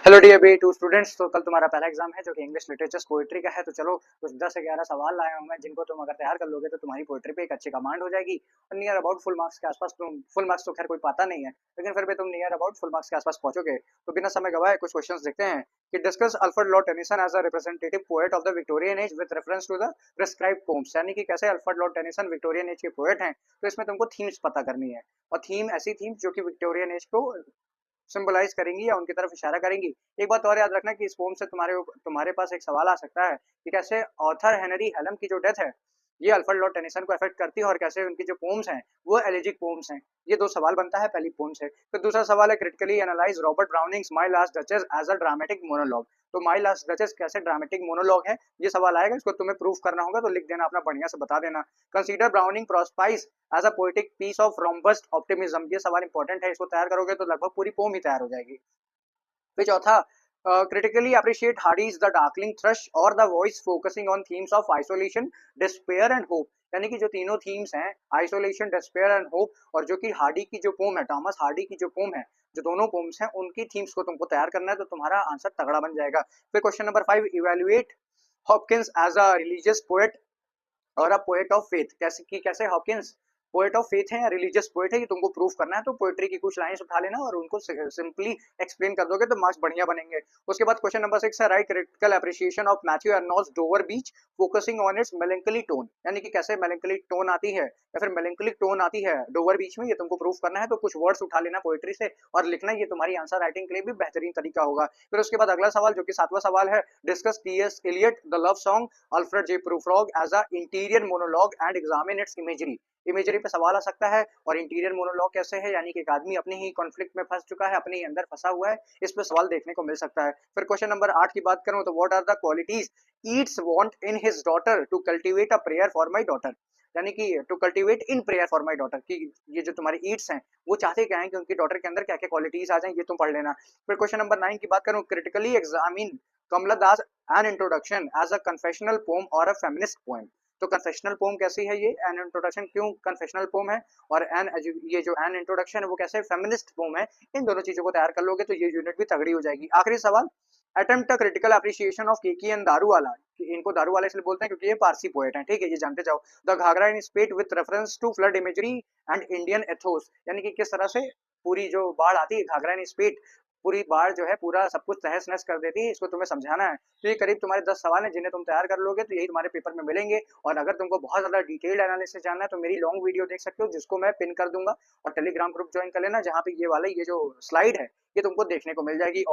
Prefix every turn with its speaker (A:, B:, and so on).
A: Hello dear B two students. तो कल तुम्हारा पहला एग्जाम है जो कि इंग्लिश लिटरेचर पोएट्री का है। तो चलो कुछ 10 से 11 सवाल लाया हूं मैं, जिनको तुम अगर तैयार कर लोगे तो तुम्हारी पोएट्री पे एक अच्छी कमांड हो जाएगी और नियर अबाउट फुल मार्क्स के आसपास तुम फुल मार्क्स तो खैर कोई पाता नहीं है, लेकिन फिर भी तुम नियर अबाउट फुल मार्क्स के आसपास पहुंचोगे। तो बिना समय गवाए कुछ क्वेश्चंस देखते हैं कि discuss Alfred Lord Tennyson as a representative poet of the Victorian age with reference to the prescribed poems. यानी कि कैसे Alfred Lord Tennyson Victorian age के पोएट हैं, तो इसमें तुमको थीम्स पता करनी है और थीम ऐसी थीम्स जो कि विक्टोरियन एज को सिंबलाइज करेंगी या उनकी तरफ इशारा करेंगी। एक बात और याद रखना कि इस पोम से तुम्हारे पास एक सवाल आ सकता है कि कैसे ऑथर हेनरी हेलम की जो डेथ है ये अल्फ्रेड लॉर्ड टेनिसन को अफेक्ट करती है और कैसे उनकी जो पोम्स हैं वो एलिजिक पोम्स हैं। ये दो सवाल बनता है पहली पोम से। फिर दूसरा सवाल है critically analyse Robert Browning's My Last Duchess as a dramatic monologue. तो माई लास्ट डचेस कैसे ड्रामेटिक मोनोलॉग है, ये सवाल आएगा। इसको तुम्हें प्रूफ करना होगा, तो लिख देना अपना, बढ़िया से बता देना। Consider Browning Prospice as a poetic piece of robust optimism. ये सवाल इंपॉर्टेंट है, इसको तैयार करोगे तो लगभग पूरी पोम ही तैयार हो जाएगी। फिर चौथा, critically appreciate Hardy's The Darkling Thrush और The Voice focusing on themes of isolation, despair and hope। यानी कि जो तीनों थीम्स हैं, आइसोलेशन, डिस्पेयर एंड होप, और जो कि हार्डी की जो पोम है, थॉमस हार्डी की जो पोम है, जो दोनों पोम्स हैं उनकी थीम्स को तुमको तैयार करना है, तो तुम्हारा आंसर तगड़ा बन जाएगा। फिर question number 5, evaluate Hopkins as a religious poet और अ पोएट ऑफ फेथ। कैसे हॉकिंस पोएट ऑफ फेथ है या रिलीजियस पोएट है, ये तुमको प्रूफ करना है। तो पोएट्री की कुछ लाइंस उठा लेना और उनको सिंपली एक्सप्लेन कर दोगे तो मार्क्स बढ़िया बनेंगे। उसके बाद क्वेश्चन नंबर 6 है write critical appreciation of Matthew Arnold's Dover Beach focusing on its melancholy tone. यानी कि कैसे मेलंकली टोन आती है या फिर मेलंकलिक टोन आती है डोवर बीच में, ये तुमको प्रूफ करना है। तो कुछ वर्ड्स उठा लेना पोएट्री से और लिखना, ये तुम्हारी आंसर राइटिंग के लिए भी बेहतरीन तरीका होगा। फिर उसके बाद अगला सवाल जो कि 7वां सवाल है, discuss T S. Eliot The Love Song Alfred J Prufrock as a interior monologue and examine its imagery. Imagery पे सवाल आ सकता है। और इंटीरियर मोनोलॉग कैसे है, यानी कि एक आदमी अपने ही कॉन्फ्लिक्ट में फंस चुका है, अपने ही अंदर फंसा हुआ है, इस पे सवाल देखने को मिल सकता है। फिर क्वेश्चन नंबर 8 की बात करूं तो what are the qualities Yeats want in his daughter to cultivate a prayer for my daughter. यानी कि to cultivate in prayer for my daughter, कि ये जो तुम्हारी ईट्स हैं वो चाहते क्या है कि उनकी डॉटर के अंदर क्या क्या क्वालिटीज आ जाएं, ये तुम पढ़ लेना। फिर क्वेश्चन नंबर 9 की बात करूं, critically examine Kamala Das an introduction as a confessional poem और अ फेमिनिस्ट पोएम। तो कन्फेशनल पोम कैसी है ये, एन इंट्रोडक्शन क्यों कन्फेशनल पोम है, और एन ये जो एन इंट्रोडक्शन है वो कैसे फेमिनिस्ट पोम है। इन दोनों चीजों को तैयार कर लोगे तो ये यूनिट भी तगड़ी हो जाएगी। आखिरी सवाल, attempt a critical appreciation of Keki and Daruwalla. इनको दारूवाला इसलिए बोलते हैं क्योंकि ये पारसी पोएट हैं, ठीक है, ये जानते जाओ। The Ghaghra in spate with reference to flood imagery and Indian ethos. यानी कि किस तरह से पूरी जो बाढ़ आती है घाघरा इन स्पेट, पूरी बाढ़ जो है पूरा सब कुछ तहस नहस कर देती है, इसको तुम्हें समझाना है। तो ये करीब तुम्हारे 10 सवाल हैं जिन्हें तुम तैयार कर लोगे तो यही तुम्हारे पेपर में मिलेंगे। और अगर तुमको बहुत ज्यादा डिटेल्ड एनालिसिस जानना है तो मेरी लॉन्ग वीडियो देख सकते हो, जिसको मैं पिन कर दूंगा, और टेलीग्राम ग्रुप ज्वाइन कर लेना, जहाँ पे ये वाला ये जो स्लाइड है ये तुमको देखने को मिल जाएगी।